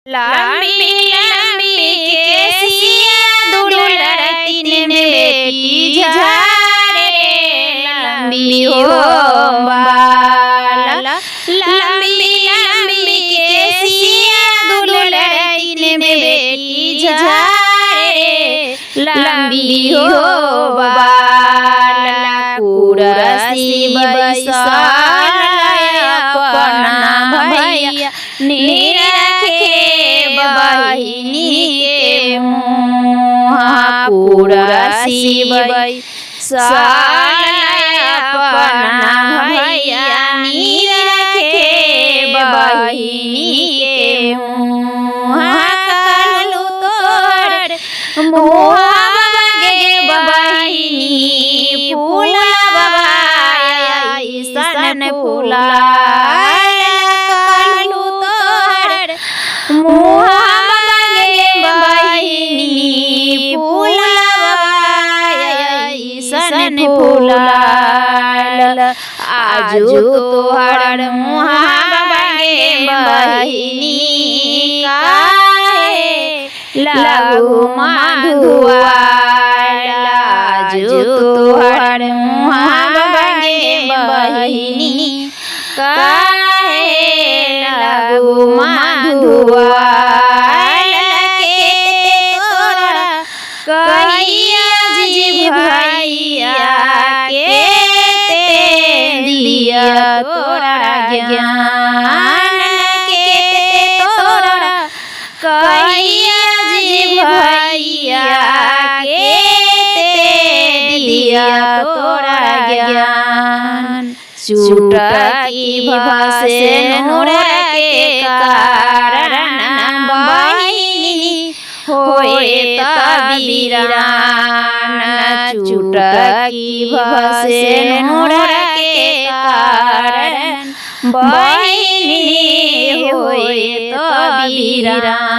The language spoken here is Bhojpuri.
लंबी लंबी केसिया दुलड़ती ने बेटी झारे लंबी हो बाल। लंबी लंबी केसिया दुलड़ती ने बेटी झारे लंबी हो बाल। कुरसी बैसल अपना भैया बहिनी के मुँह कुरसी बैसल अपना भैया रखे बहिनी के मुँह। कालू तोर मुँह गे बहिनी फूलवा ऐसन फूला। कालू तोर मुँह फूलाल। आजू तोहर मुँह गे बहिनी काहे लगू मधुआल। आजू तोहर मुँह गे बहिनी काहे लगू मधुआल। कहिया जी भैया के दिया तोरा ज्ञान के तोरा। कहिया जी भैया के दिया तोरा ज्ञान। चुटकी भसे नूर के कारण बहिनी होए तबीरान। चुटकी भसे नूर के कारण बहिनी होए तबीरान।